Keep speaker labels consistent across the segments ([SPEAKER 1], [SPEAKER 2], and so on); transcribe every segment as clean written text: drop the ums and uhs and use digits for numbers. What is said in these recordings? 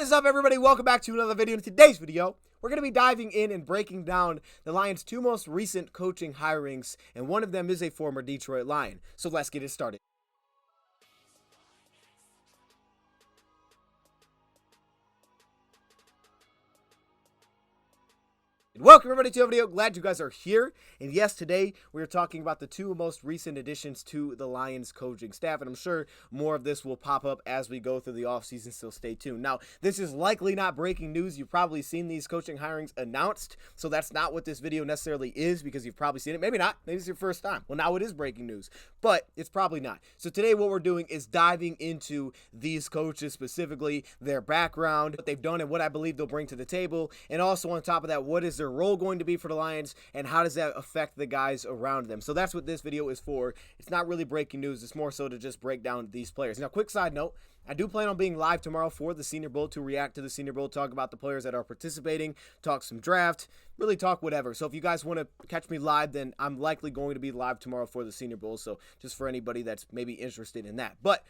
[SPEAKER 1] What is up, everybody? Welcome back to another video. In today's video, we're going to be diving in and breaking down the Lions' two most recent coaching hirings, and one of them is a former Detroit Lion. So let's get it started. Welcome everybody to a video. Glad you guys are here. And yes, today we are talking about the two most recent additions to the Lions coaching staff. And I'm sure more of this will pop up as we go through the offseason, so stay tuned. Now, this is likely not breaking news. You've probably seen these coaching hirings announced. So that's not what this video necessarily is, because you've probably seen it. Maybe not. Maybe it's your first time. Well, now it is breaking news, but it's probably not. So today what we're doing is diving into these coaches, specifically their background, what they've done, and what I believe they'll bring to the table. And also on top of that, what is their role going to be for the Lions, and how does that affect the guys around them? So that's what this video is for. It's not really breaking news. It's more so to just break down these players. Now, quick side note, I do plan on being live tomorrow for the Senior Bowl to react to the Senior Bowl, talk about the players that are participating, talk some draft, really talk whatever. So if you guys want to catch me live, then I'm likely going to be live tomorrow for the Senior Bowl. So just for anybody that's maybe interested in that. But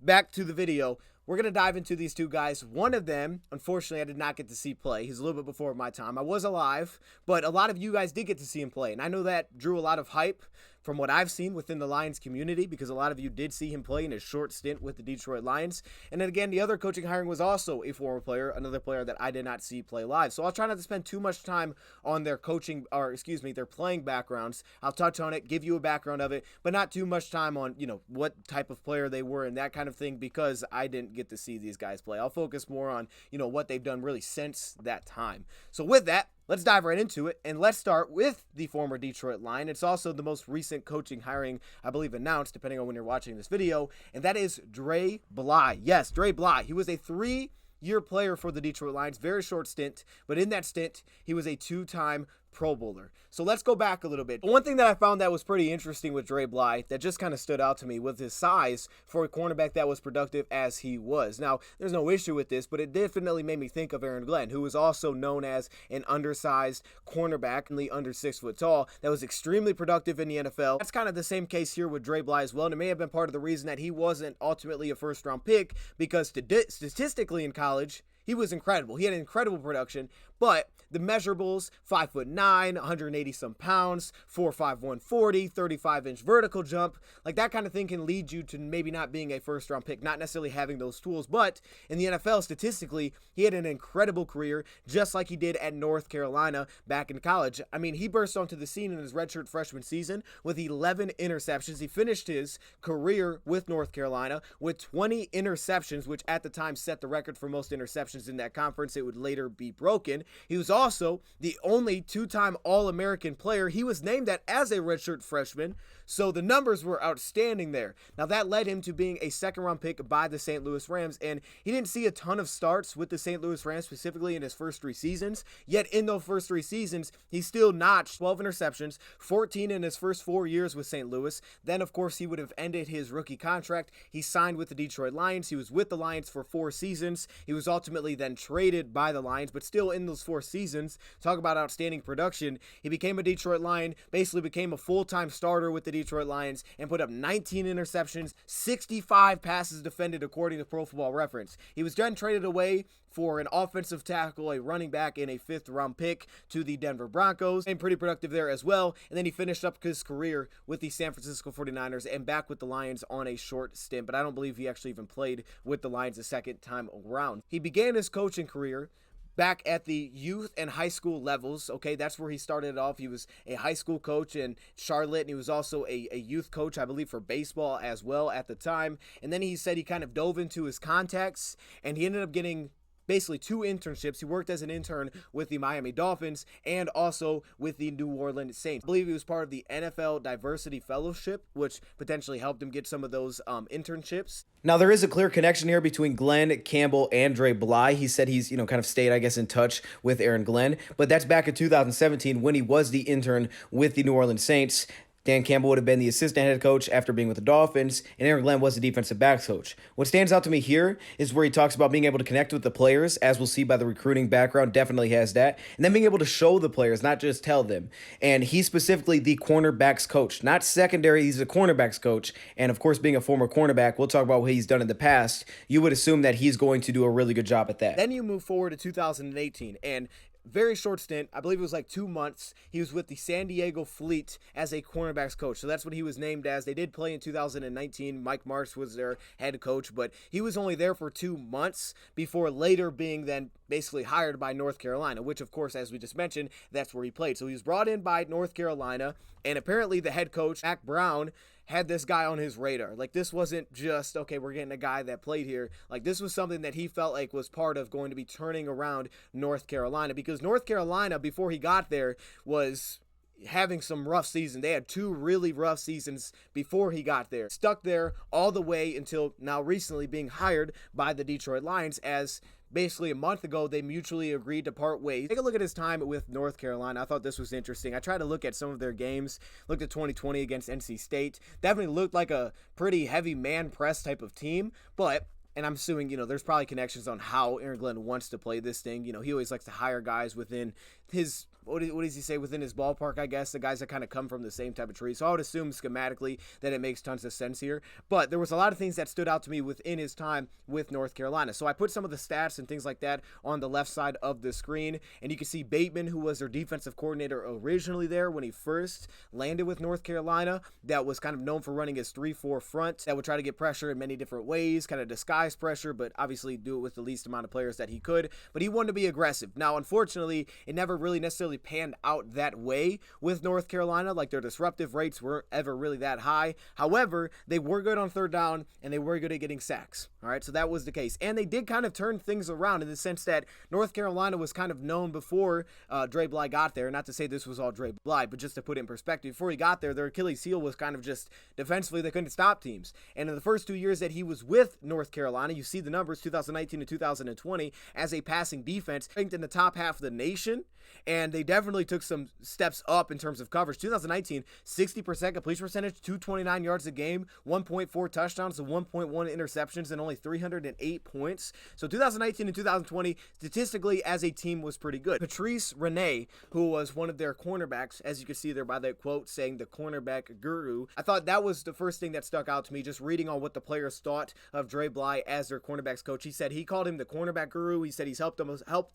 [SPEAKER 1] back to the video. We're going to dive into these two guys. One of them, unfortunately, I did not get to see play. He's a little bit before my time. I was alive, but a lot of you guys did get to see him play. And I know that drew a lot of hype from what I've seen within the Lions community, because a lot of you did see him play in his short stint with the Detroit Lions. And then again, the other coaching hiring was also a former player, another player that I did not see play live. So I'll try not to spend too much time on their their playing backgrounds. I'll touch on it, give you a background of it, but not too much time on, what type of player they were and that kind of thing, because I didn't get to see these guys play. I'll focus more on, what they've done really since that time. So with that, let's dive right into it, and let's start with the former Detroit Lion. It's also the most recent coaching hiring, I believe, announced, depending on when you're watching this video, and that is Dre Bly. Yes, Dre Bly. He was a 3-year player for the Detroit Lions, very short stint, but in that stint, he was a 2-time Pro Bowler. So let's go back a little bit. One thing that I found that was pretty interesting with Dre Bly that just kind of stood out to me was his size for a cornerback that was productive as he was. Now, there's no issue with this, but it definitely made me think of Aaron Glenn, who was also known as an undersized cornerback, only under 6 foot tall, that was extremely productive in the NFL. That's kind of the same case here with Dre Bly as well, and it may have been part of the reason that he wasn't ultimately a first-round pick, because statistically in college, he was incredible. He had incredible production, but the measurables, 5'9", 180 some pounds, 4'5", 140, 35-inch vertical jump, like that kind of thing can lead you to maybe not being a first-round pick, not necessarily having those tools. But in the NFL, statistically, he had an incredible career, just like he did at North Carolina back in college. I mean, he burst onto the scene in his redshirt freshman season with 11 interceptions. He finished his career with North Carolina with 20 interceptions, which at the time set the record for most interceptions in that conference. It would later be broken. He was also the only 2-time All-American player. He was named that as a redshirt freshman, so the numbers were outstanding there. Now, that led him to being a second-round pick by the St. Louis Rams, and he didn't see a ton of starts with the St. Louis Rams, specifically in his first 3 seasons, yet in those first 3 seasons, he still notched 12 interceptions, 14 in his first 4 years with St. Louis. Then, of course, he would have ended his rookie contract. He signed with the Detroit Lions. He was with the Lions for 4 seasons. He was ultimately then traded by the Lions, but still in those 4 seasons, talk about outstanding production, he became a Detroit Lion, basically became a full-time starter with the Detroit Lions, and put up 19 interceptions, 65 passes defended according to Pro Football Reference. He was then traded away for an offensive tackle, a running back, and a 5th-round pick to the Denver Broncos, and pretty productive there as well. And then he finished up his career with the San Francisco 49ers and back with the Lions on a short stint, but I don't believe he actually even played with the Lions a second time around. He began his coaching career back at the youth and high school levels. Okay, that's where he started off. He was a high school coach in Charlotte, and he was also a youth coach, I believe, for baseball as well at the time. And then he said he kind of dove into his contacts, and he ended up getting basically 2 internships. He worked as an intern with the Miami Dolphins and also with the New Orleans Saints. I believe he was part of the NFL Diversity Fellowship, which potentially helped him get some of those internships. Now, there is a clear connection here between Glenn Campbell and Dre Bly. He said he's, kind of stayed, I guess, in touch with Aaron Glenn, but that's back in 2017 when he was the intern with the New Orleans Saints. Dan Campbell would have been the assistant head coach after being with the Dolphins, and Aaron Glenn was the defensive backs coach. What stands out to me here is where he talks about being able to connect with the players, as we'll see by the recruiting background, definitely has that, and then being able to show the players, not just tell them. And he's specifically the cornerbacks coach, not secondary, he's a cornerbacks coach, and of course being a former cornerback, we'll talk about what he's done in the past, you would assume that he's going to do a really good job at that. Then you move forward to 2018, and very short stint, I believe it was like 2 months, he was with the San Diego Fleet as a cornerbacks coach. So that's what he was named as. They did play in 2019. Mike Marsh was their head coach, but he was only there for 2 months before later being then basically hired by North Carolina, which of course, as we just mentioned, that's where he played. So he was brought in by North Carolina, and apparently the head coach, Mack Brown, had this guy on his radar. Like, this wasn't just, okay, we're getting a guy that played here. Like, this was something that he felt like was part of going to be turning around North Carolina, because North Carolina, before he got there, was having some rough seasons. They had 2 really rough seasons before he got there. Stuck there all the way until now recently being hired by the Detroit Lions, as basically a month ago they mutually agreed to part ways. Take a look at his time with North Carolina. I thought this was interesting. I tried to look at some of their games, looked at 2020 against NC State. Definitely looked like a pretty heavy man press type of team, but and I'm assuming, there's probably connections on how Aaron Glenn wants to play this thing. He always likes to hire guys within his, what does he say, within his ballpark, I guess, the guys that kind of come from the same type of tree. So I would assume schematically that it makes tons of sense here. But there was a lot of things that stood out to me within his time with North Carolina. So I put some of the stats and things like that on the left side of the screen. And you can see Bateman, who was their defensive coordinator originally there when he first landed with North Carolina, that was kind of known for running his 3-4 front, that would try to get pressure in many different ways, kind of disguise pressure, but obviously do it with the least amount of players that he could. But he wanted to be aggressive. Now, unfortunately, it never really necessarily panned out that way with North Carolina. Like, their disruptive rates weren't ever really that high. However, they were good on third down, and they were good at getting sacks. All right, so that was the case. And they did kind of turn things around in the sense that North Carolina was kind of known before Dre Bly got there. Not to say this was all Dre Bly, but just to put it in perspective, before he got there, their Achilles heel was kind of just defensively, they couldn't stop teams. And in the first 2 years that he was with North Carolina, you see the numbers, 2019 to 2020, as a passing defense, ranked in the top half of the nation. And they definitely took some steps up in terms of coverage. 2019, 60% completion percentage, 229 yards a game, 1.4 touchdowns to 1.1 interceptions, and only 308 points. So 2019 and 2020, statistically, as a team, was pretty good. Patrice Rene, who was one of their cornerbacks, as you can see there by the quote saying the cornerback guru, I thought that was the first thing that stuck out to me, just reading on what the players thought of Dre Bly as their cornerbacks coach. He said he called him the cornerback guru. He said he's helped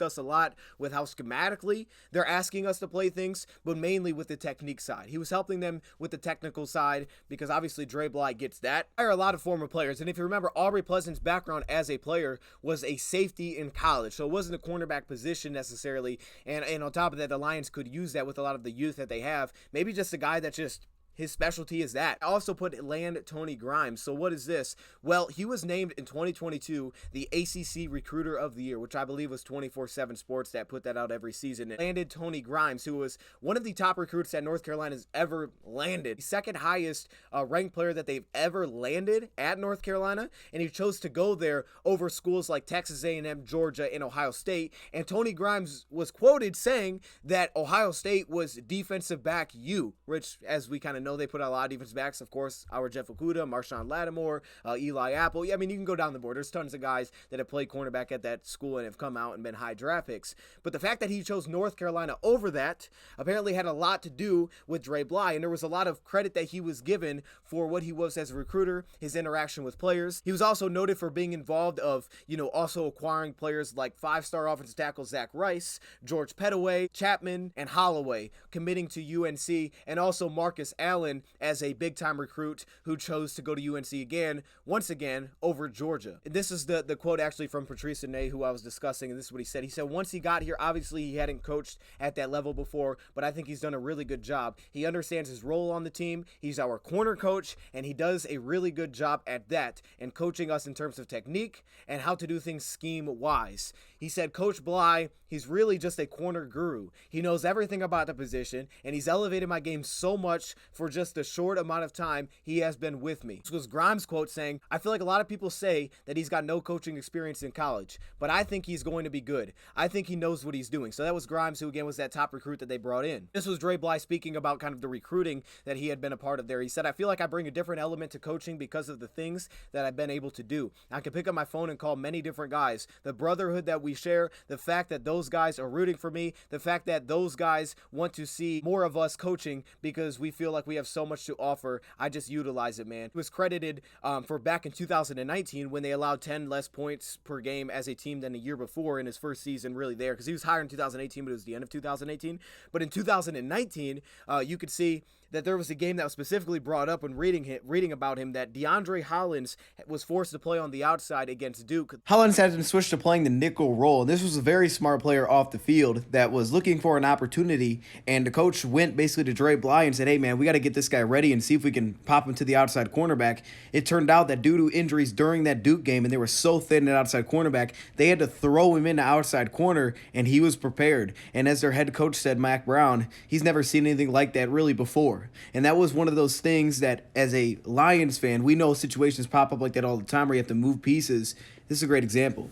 [SPEAKER 1] us a lot with how schematically they're asking us to play things, but mainly with the technique side. He was helping them with the technical side because obviously Dre Bly gets that. There are a lot of former players, and if you remember, Aubrey Pleasant's background as a player was a safety in college, so it wasn't a cornerback position necessarily, and on top of that, the Lions could use that with a lot of the youth that they have. Maybe just a guy that just his specialty is that. I also put land Tony Grimes. So what is this? Well, he was named in 2022 the ACC Recruiter of the Year, which I believe was 24/7 Sports that put that out every season. It landed Tony Grimes, who was one of the top recruits that North Carolina's ever landed. The second highest ranked player that they've ever landed at North Carolina, and he chose to go there over schools like Texas A&M, Georgia, and Ohio State. And Tony Grimes was quoted saying that Ohio State was defensive back U, which, as we kind of know, they put out a lot of defensive backs. Of course, our Jeff Okudah, Marshawn Lattimore, Eli Apple. Yeah, I mean, you can go down the board. There's tons of guys that have played cornerback at that school and have come out and been high draft picks. But the fact that he chose North Carolina over that apparently had a lot to do with Dre Bly, and there was a lot of credit that he was given for what he was as a recruiter, his interaction with players. He was also noted for being involved of, also acquiring players like 5-star offensive tackle Zach Rice, George Pettaway, Chapman, and Holloway, committing to UNC, and also Marcus Allen as a big-time recruit who chose to go to UNC once again, over Georgia. And this is the quote actually from Patrice Rene, who I was discussing, and this is what he said. He said, once he got here, obviously he hadn't coached at that level before, but I think he's done a really good job. He understands his role on the team. He's our corner coach, and he does a really good job at that and coaching us in terms of technique and how to do things scheme-wise. He said, Coach Bly, he's really just a corner guru. He knows everything about the position, and he's elevated my game so much for for just the short amount of time he has been with me. This was Grimes' quote saying, "I feel like a lot of people say that he's got no coaching experience in college, but I think he's going to be good. I think he knows what he's doing." So that was Grimes, who again was that top recruit that they brought in. This was Dre Bly speaking about kind of the recruiting that he had been a part of there. He said, "I feel like I bring a different element to coaching because of the things that I've been able to do. I can pick up my phone and call many different guys. The brotherhood that we share, the fact that those guys are rooting for me, the fact that those guys want to see more of us coaching because we feel like we have so much to offer. I just utilize it, man." He was credited for back in 2019 when they allowed 10 less points per game as a team than the year before in his first season really there, because he was hired in 2018, but it was the end of 2018. But in 2019, you could see that there was a game that was specifically brought up when reading about him, that DeAndre Hollins was forced to play on the outside against Duke. Hollins had been switched to playing the nickel role, and this was a very smart player off the field that was looking for an opportunity, and the coach went basically to Dre Bly and said, "Hey man, we got to get this guy ready and see if we can pop him to the outside cornerback." It turned out that due to injuries during that Duke game, and they were so thin at outside cornerback, they had to throw him into outside corner, and he was prepared. And as their head coach said, Mac Brown, he's never seen anything like that really before. And that was one of those things that, as a Lions fan, we know situations pop up like that all the time where you have to move pieces. This is a great example.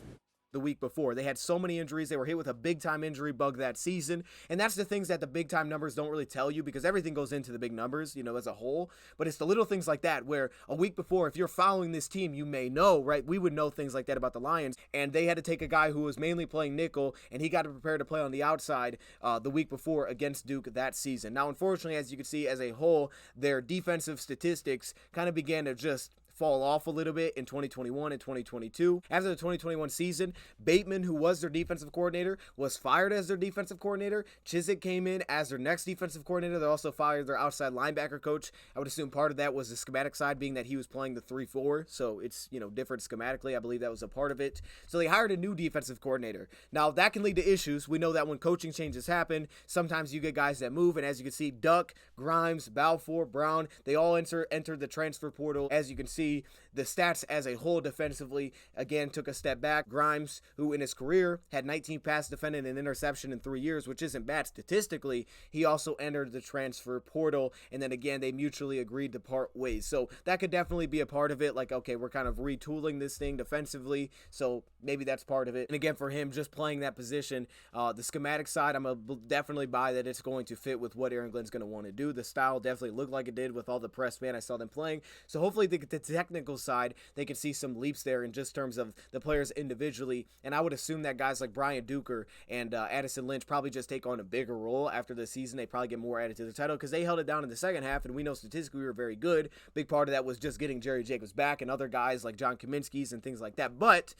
[SPEAKER 1] The week before, they had so many injuries. They were hit with a big-time injury bug that season, and that's the things that the big-time numbers don't really tell you, because everything goes into the big numbers, you know, as a whole. But it's the little things like that where a week before, if you're following this team, you may know, right? We would know things like that about the Lions, and they had to take a guy who was mainly playing nickel, and he got to prepare to play on the outside the week before against Duke that season. Now, unfortunately, as you can see, as a whole, their defensive statistics kind of began to just fall off a little bit in 2021 and 2022. After the 2021 season, Bateman, who was their defensive coordinator, was fired as their defensive coordinator. Chiswick came in as their next defensive coordinator. They also fired their outside linebacker coach. I would assume part of that was the schematic side, being that he was playing the 3-4, so it's, you know, different schematically. I believe that was a part of it. So they hired a new defensive coordinator. Now, that can lead to issues. We know that when coaching changes happen, sometimes you get guys that move, and as you can see, Duck, Grimes, Balfour, Brown, they all entered the transfer portal. As you can see, the stats as a whole defensively, again, took a step back. Grimes, who in his career had 19 pass defended and an interception in 3 years, which isn't bad statistically, he also entered the transfer portal, and then again, they mutually agreed to part ways. So that could definitely be a part of it. Like, okay, we're kind of retooling this thing defensively, so maybe that's part of it. And again, for him, just playing that position, the schematic side, I'm going to definitely buy that it's going to fit with what Aaron Glenn's going to want to do. The style definitely looked like it did with all the press man I saw them playing. So hopefully the technical side, they can see some leaps there in just terms of the players individually. And I would assume that guys like Brian Duker and Addison Lynch probably just take on a bigger role after the season. They probably get more added to the title because they held it down in the second half, and we know statistically we were very good. Big part of that was just getting Jerry Jacobs back and other guys like John Kaminsky's and things like that. But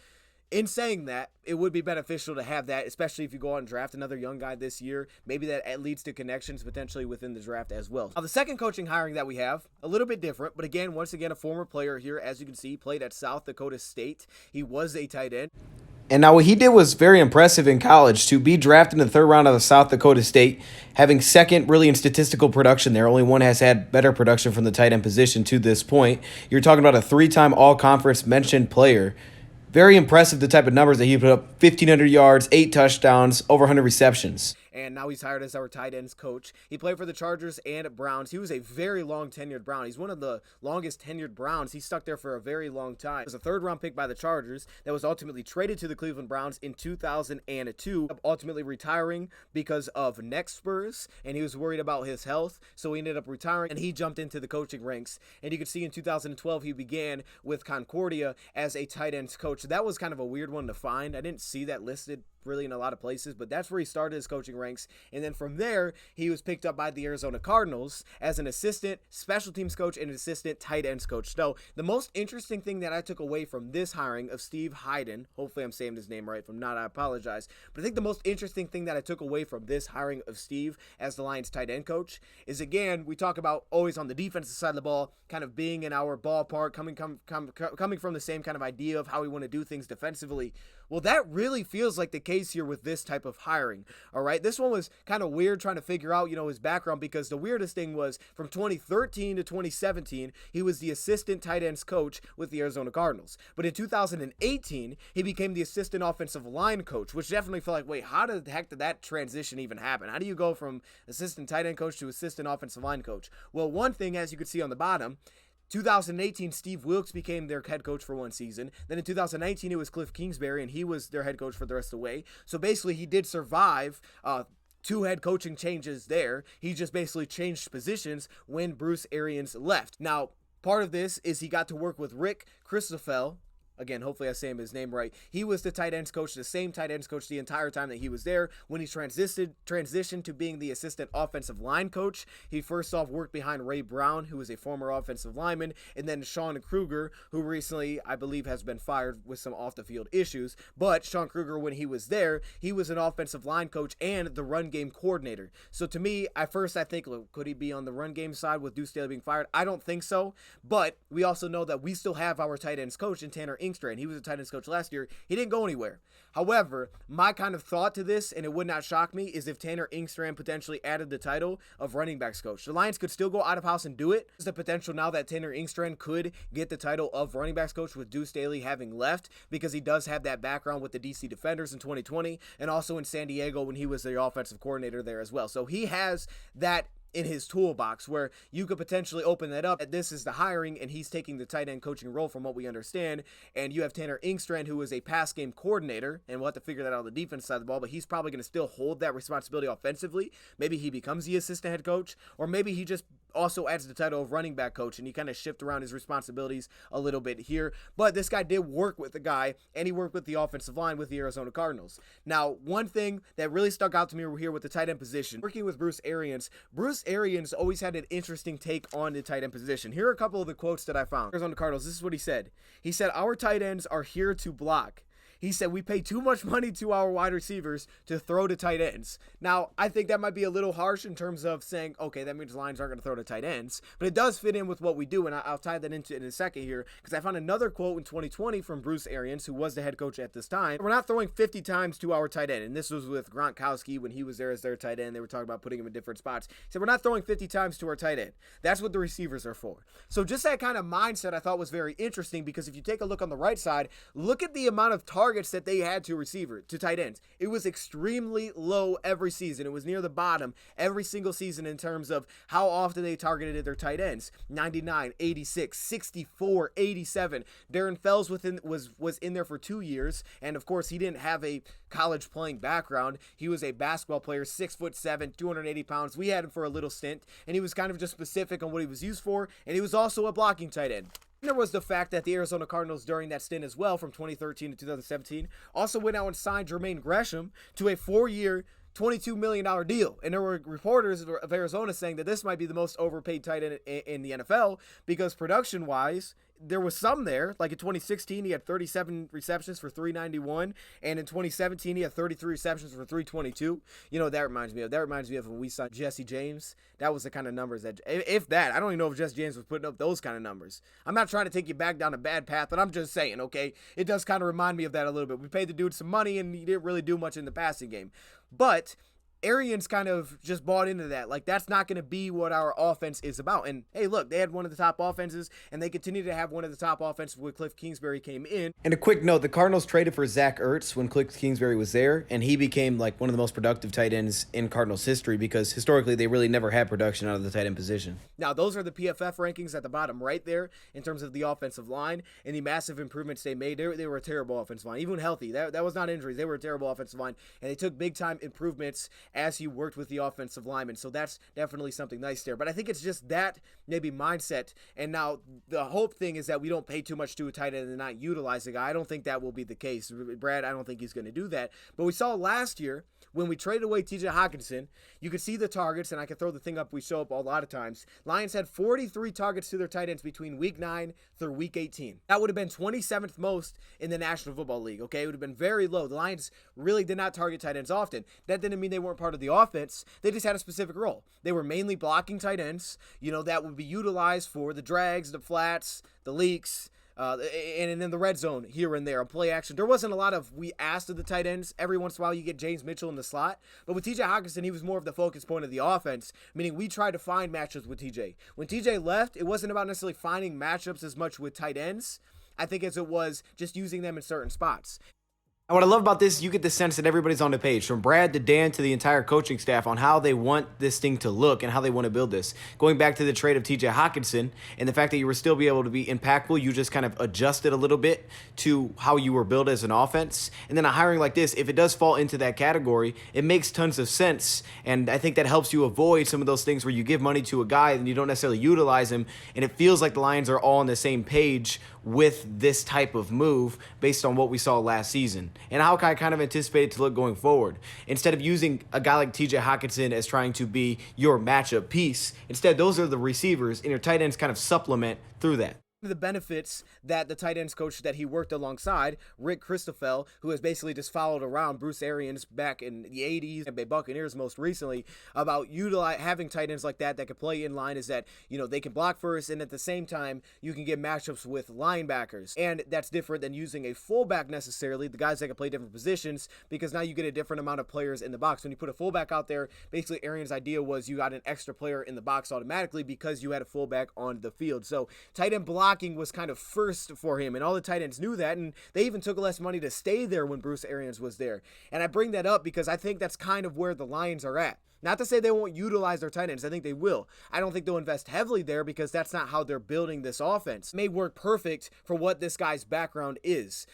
[SPEAKER 1] in saying that, it would be beneficial to have that, especially if you go out and draft another young guy this year. Maybe that leads to connections potentially within the draft as well. Now, the second coaching hiring that we have, a little bit different, but again, once again, a former player here. As you can see, played at South Dakota State. He was a tight end.
[SPEAKER 2] And now what he did was very impressive in college. To be drafted in the third round out of South Dakota State, having second really in statistical production there. Only one has had better production from the tight end position to this point. You're talking about a three-time all-conference mentioned player. Very impressive, the type of numbers that he put up: 1,500 yards, 8 touchdowns, over 100 receptions.
[SPEAKER 1] And now he's hired as our tight ends coach. He played for the Chargers and Browns. He was a very long tenured Brown. He's one of the longest tenured Browns. He stuck there for a very long time. He was a third-round pick by the Chargers that was ultimately traded to the Cleveland Browns in 2002, ultimately retiring because of neck spurs, and he was worried about his health, so he ended up retiring, and he jumped into the coaching ranks. And you can see in 2012, he began with Concordia as a tight ends coach. That was kind of a weird one to find. I didn't see that listed really in a lot of places, but that's where he started his coaching ranks. And then from there, he was picked up by the Arizona Cardinals as an assistant special teams coach and an assistant tight ends coach. So the most interesting thing that I took away from this hiring of Steve Heiden, hopefully I'm saying his name right. If I'm not, I apologize. But I think the most interesting thing that I took away from this hiring of Steve as the Lions tight end coach is, again, we talk about always on the defensive side of the ball, kind of being in our ballpark, coming from the same kind of idea of how we want to do things defensively. Well, that really feels like the case here with this type of hiring. All right. This one was kind of weird trying to figure out, his background, because the weirdest thing was from 2013 to 2017, he was the assistant tight ends coach with the Arizona Cardinals. But in 2018, he became the assistant offensive line coach, which definitely felt like, wait, how the heck did that transition even happen? How do you go from assistant tight end coach to assistant offensive line coach? Well, one thing, as you can see on the bottom, 2018, Steve Wilkes became their head coach for one season. Then in 2019, it was Cliff Kingsbury, and he was their head coach for the rest of the way. So basically, he did survive 2 head coaching changes there. He just basically changed positions when Bruce Arians left. Now, part of this is he got to work with Rick Christoffel. Again, hopefully I say his name right. He was the tight ends coach, the same tight ends coach the entire time that he was there. When he transitioned to being the assistant offensive line coach, he first off worked behind Ray Brown, who was a former offensive lineman, and then Sean Kruger, who recently, I believe, has been fired with some off-the-field issues. But Sean Kruger, when he was there, he was an offensive line coach and the run game coordinator. So to me, at first I think, look, could he be on the run game side with Deuce Staley being fired? I don't think so. But we also know that we still have our tight ends coach in Tanner Inkster, and he was a tight ends coach last year. He didn't go anywhere. However, my kind of thought to this, and it would not shock me, is if Tanner Inkster potentially added the title of running backs coach. The Lions could still go out of house and do it. There's the potential now that Tanner Inkster could get the title of running backs coach with Deuce Staley having left, because he does have that background with the DC Defenders in 2020 and also in San Diego when he was the offensive coordinator there as well. So he has that in his toolbox where you could potentially open that up. This is the hiring, and he's taking the tight end coaching role from what we understand. And you have Tanner Inkster, who is a pass game coordinator, and we'll have to figure that out on the defense side of the ball, but he's probably going to still hold that responsibility offensively. Maybe he becomes the assistant head coach, or maybe he just also adds the title of running back coach, and he kind of shift around his responsibilities a little bit here. But this guy did work with the guy, and he worked with the offensive line with the Arizona Cardinals. Now, one thing that really stuck out to me here with the tight end position, working with Bruce Arians always had an interesting take on the tight end position. Here are a couple of the quotes that I found. Arizona Cardinals, this is what he said. He said, "Our tight ends are here to block." He said, "We pay too much money to our wide receivers to throw to tight ends." Now, I think that might be a little harsh in terms of saying, okay, that means Lions aren't going to throw to tight ends, but it does fit in with what we do, and I'll tie that into it in a second here, because I found another quote in 2020 from Bruce Arians, who was the head coach at this time. "We're not throwing 50 times to our tight end," and this was with Gronkowski when he was there as their tight end. They were talking about putting him in different spots. He said, "We're not throwing 50 times to our tight end. That's what the receivers are for." So just that kind of mindset I thought was very interesting, because if you take a look on the right side, look at the amount of targets that they had to tight ends. It was extremely low every season. It was near the bottom every single season in terms of how often they targeted their tight ends. 99, 86, 64, 87. Darren Fells was in there for 2 years, and of course he didn't have a college playing background. He was a basketball player, 6'7", 280 pounds. We had him for a little stint, and he was kind of just specific on what he was used for, and he was also a blocking tight end. There was the fact that the Arizona Cardinals during that stint as well, from 2013 to 2017, also went out and signed Jermaine Gresham to a 4-year, $22 million deal. And there were reporters of Arizona saying that this might be the most overpaid tight end in the NFL, because production-wise, there was some there. Like in 2016, he had 37 receptions for 391, and in 2017, he had 33 receptions for 322. That reminds me of when we signed Jesse James. That was the kind of numbers that, if that, I don't even know if Jesse James was putting up those kind of numbers. I'm not trying to take you back down a bad path, but I'm just saying, okay, it does kind of remind me of that a little bit. We paid the dude some money, and he didn't really do much in the passing game. But Arians kind of just bought into that. Like, that's not going to be what our offense is about. And hey, look, they had one of the top offenses, and they continue to have one of the top offenses when Cliff Kingsbury came in.
[SPEAKER 2] And a quick note, the Cardinals traded for Zach Ertz when Cliff Kingsbury was there, and he became like one of the most productive tight ends in Cardinals history, because historically they really never had production out of the tight end position.
[SPEAKER 1] Now, those are the PFF rankings at the bottom right there in terms of the offensive line and the massive improvements they made. They were a terrible offensive line, even healthy. That was not injuries. They were a terrible offensive line, and they took big-time improvements as he worked with the offensive linemen. So that's definitely something nice there. But I think it's just that maybe mindset. And now the hope thing is that we don't pay too much to a tight end and not utilize a guy. I don't think that will be the case. Brad, I don't think he's going to do that. But we saw last year when we traded away TJ Hawkinson, you could see the targets, and I can throw the thing up we show up a lot of times. Lions had 43 targets to their tight ends between week 9 through week 18. That would have been 27th most in the National Football League, okay? It would have been very low. The Lions really did not target tight ends often. That didn't mean they weren't part of the offense. They just had a specific role. They were mainly blocking tight ends, that would be utilized for the drags, the flats, the leaks, and in the red zone here and there, play action. There wasn't a lot of we asked of the tight ends. Every once in a while you get James Mitchell in the slot, but with TJ Hawkinson, he was more of the focus point of the offense, meaning we tried to find matchups with TJ. When TJ left, it wasn't about necessarily finding matchups as much with tight ends, I think, as it was just using them in certain spots.
[SPEAKER 2] And what I love about this, you get the sense that everybody's on the page, from Brad to Dan to the entire coaching staff, on how they want this thing to look and how they want to build this. Going back to the trade of TJ Hawkinson and the fact that you were still be able to be impactful, you just kind of adjusted a little bit to how you were built as an offense. And then a hiring like this, if it does fall into that category, it makes tons of sense. And I think that helps you avoid some of those things where you give money to a guy and you don't necessarily utilize him. And it feels like the Lions are all on the same page with this type of move based on what we saw last season and how I kind of anticipated to look going forward. Instead of using a guy like TJ Hawkinson as trying to be your matchup piece, instead those are the receivers, and your tight ends kind of supplement through that.
[SPEAKER 1] The benefits that the tight ends coach that he worked alongside, Rick Christoffel, who has basically just followed around Bruce Arians back in the 80s and Bay Buccaneers most recently, about having tight ends like that could play in line, is that, they can block first, and at the same time you can get matchups with linebackers. And that's different than using a fullback necessarily, the guys that can play different positions, because now you get a different amount of players in the box. When you put a fullback out there, basically Arians' idea was you got an extra player in the box automatically because you had a fullback on the field. So tight end blocking was kind of first for him, and all the tight ends knew that, and they even took less money to stay there when Bruce Arians was there. And I bring that up because I think that's kind of where the Lions are at. Not to say they won't utilize their tight ends. I think they will. I don't think they'll invest heavily there because that's not how they're building this offense. It may work perfect for what this guy's background is,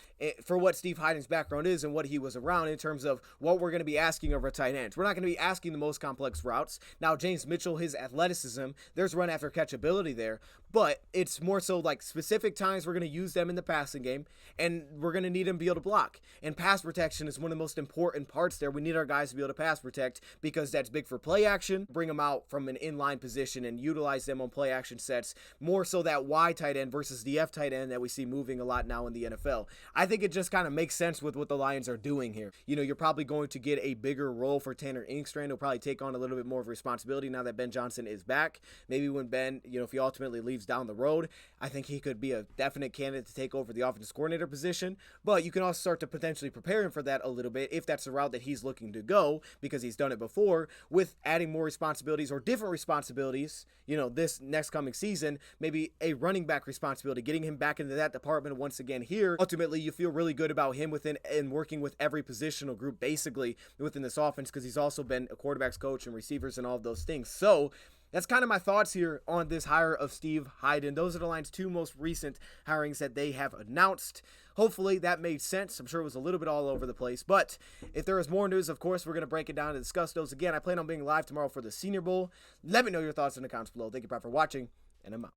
[SPEAKER 1] for what Steve Heiden's background is and what he was around in terms of what we're going to be asking of our tight ends. We're not going to be asking the most complex routes. Now, James Mitchell, his athleticism, there's run after catch ability there, but it's more so like specific times we're going to use them in the passing game, and we're going to need them to be able to block. And pass protection is one of the most important parts there. We need our guys to be able to pass protect because that's big for play action. Bring them out from an inline position and utilize them on play action sets, more so that Y tight end versus the F tight end that we see moving a lot now in the NFL. I think it just kind of makes sense with what the Lions are doing here. You're probably going to get a bigger role for Tanner Inkstrand. He'll probably take on a little bit more of responsibility now that Ben Johnson is back. Maybe when Ben, if he ultimately leaves down the road, I think he could be a definite candidate to take over the offensive coordinator position. But you can also start to potentially prepare him for that a little bit if that's the route that he's looking to go, because he's done it before, with adding more responsibilities or different responsibilities, this next coming season, maybe a running back responsibility, getting him back into that department once again here. Ultimately, you feel really good about him within and working with every positional group basically within this offense, because he's also been a quarterback's coach and receivers and all of those things. So that's kind of my thoughts here on this hire of Steve Heiden. Those are the Lions' two most recent hirings that they have announced. Hopefully that made sense. I'm sure it was a little bit all over the place, but if there is more news, of course, we're going to break it down and discuss those. Again, I plan on being live tomorrow for the Senior Bowl. Let me know your thoughts in the comments below. Thank you for watching, and I'm out.